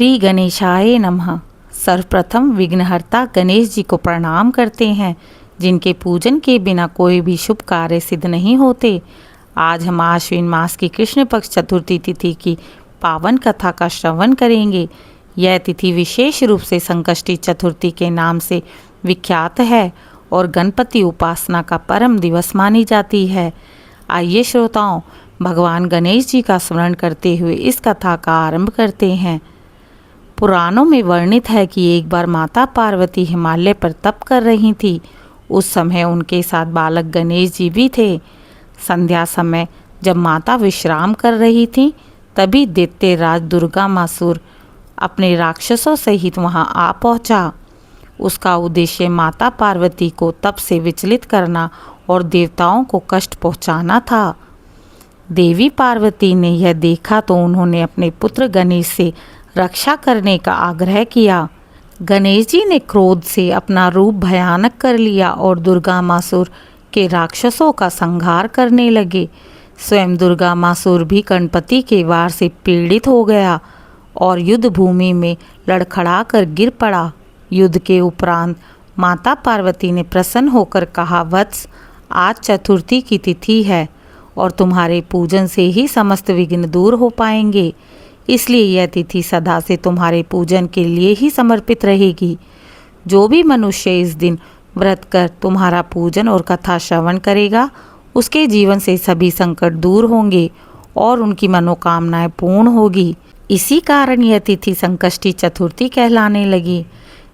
श्री गणेशाय नमः। सर्वप्रथम विघ्नहर्ता गणेश जी को प्रणाम करते हैं, जिनके पूजन के बिना कोई भी शुभ कार्य सिद्ध नहीं होते। आज हम आश्विन मास की कृष्ण पक्ष चतुर्थी तिथि की पावन कथा का श्रवण करेंगे। यह तिथि विशेष रूप से संकष्टी चतुर्थी के नाम से विख्यात है और गणपति उपासना का परम दिवस मानी जाती है। आइए श्रोताओं, भगवान गणेश जी का स्मरण करते हुए इस कथा का आरंभ करते हैं। पुराणों में वर्णित है कि एक बार माता पार्वती हिमालय पर तप कर रही थी। उस समय उनके साथ बालक गणेश जी भी थे। संध्या समय जब माता विश्राम कर रही थी, तभी दैत्यराज दुर्गामासुर अपने राक्षसों सहित वहां आ पहुंचा। उसका उद्देश्य माता पार्वती को तप से विचलित करना और देवताओं को कष्ट पहुंचाना था। देवी पार्वती ने यह देखा तो उन्होंने अपने पुत्र गणेश से रक्षा करने का आग्रह किया। गणेश जी ने क्रोध से अपना रूप भयानक कर लिया और दुर्गामासुर के राक्षसों का संहार करने लगे। स्वयं दुर्गामासुर भी गणपति के वार से पीड़ित हो गया और युद्ध भूमि में लड़खड़ा कर गिर पड़ा। युद्ध के उपरांत माता पार्वती ने प्रसन्न होकर कहा, वत्स, आज चतुर्थी की तिथि है और तुम्हारे पूजन से ही समस्त विघ्न दूर हो पाएंगे, इसलिए यह तिथि सदा से तुम्हारे पूजन के लिए ही समर्पित रहेगी। जो भी मनुष्य इस दिन व्रत कर तुम्हारा पूजन और कथा श्रवण करेगा, उसके जीवन से सभी संकट दूर होंगे और उनकी मनोकामनाएं पूर्ण होगी। इसी कारण यह तिथि संकष्टी चतुर्थी कहलाने लगी।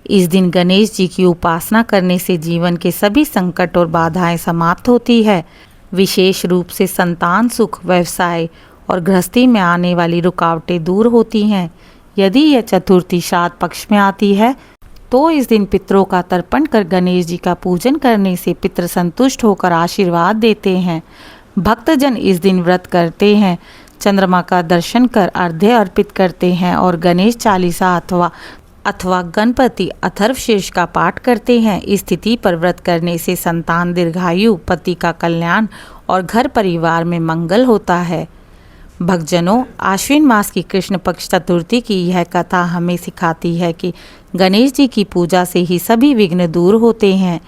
इस दिन गणेश जी की उपासना करने से जीवन के सभी संकट और बाधाएं समाप्त होती है। विशेष रूप से संतान सुख, व्यवसाय और गृहस्थी में आने वाली रुकावटें दूर होती हैं। यदि यह चतुर्थी श्राद्ध पक्ष में आती है तो इस दिन पितरों का तर्पण कर गणेश जी का पूजन करने से पितृ संतुष्ट होकर आशीर्वाद देते हैं। भक्तजन इस दिन व्रत करते हैं, चंद्रमा का दर्शन कर अर्घ्य अर्पित करते हैं और गणेश चालीसा अथवा गणपति अथर्वशीर्ष का पाठ करते हैं। इस तिथि पर व्रत करने से संतान दीर्घायु, पति का कल्याण और घर परिवार में मंगल होता है। भक्तजनों, आश्विन मास की कृष्ण पक्ष चतुर्थी की यह कथा हमें सिखाती है कि गणेश जी की पूजा से ही सभी विघ्न दूर होते हैं।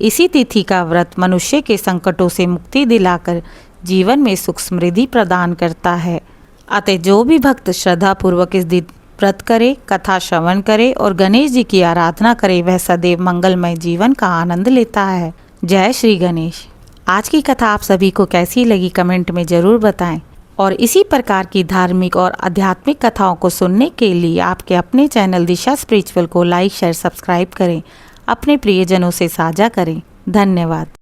इसी तिथि का व्रत मनुष्य के संकटों से मुक्ति दिलाकर जीवन में सुख समृद्धि प्रदान करता है। अतः जो भी भक्त श्रद्धा पूर्वक इस दिन व्रत करे, कथा श्रवण करे और गणेश जी की आराधना करे, वह सदैव मंगलमय जीवन का आनंद लेता है। जय श्री गणेश। आज की कथा आप सभी को कैसी लगी कमेंट में ज़रूर बताएं और इसी प्रकार की धार्मिक और आध्यात्मिक कथाओं को सुनने के लिए आपके अपने चैनल दिशा स्पिरिचुअल को लाइक, शेयर, सब्सक्राइब करें। अपने प्रियजनों से साझा करें। धन्यवाद।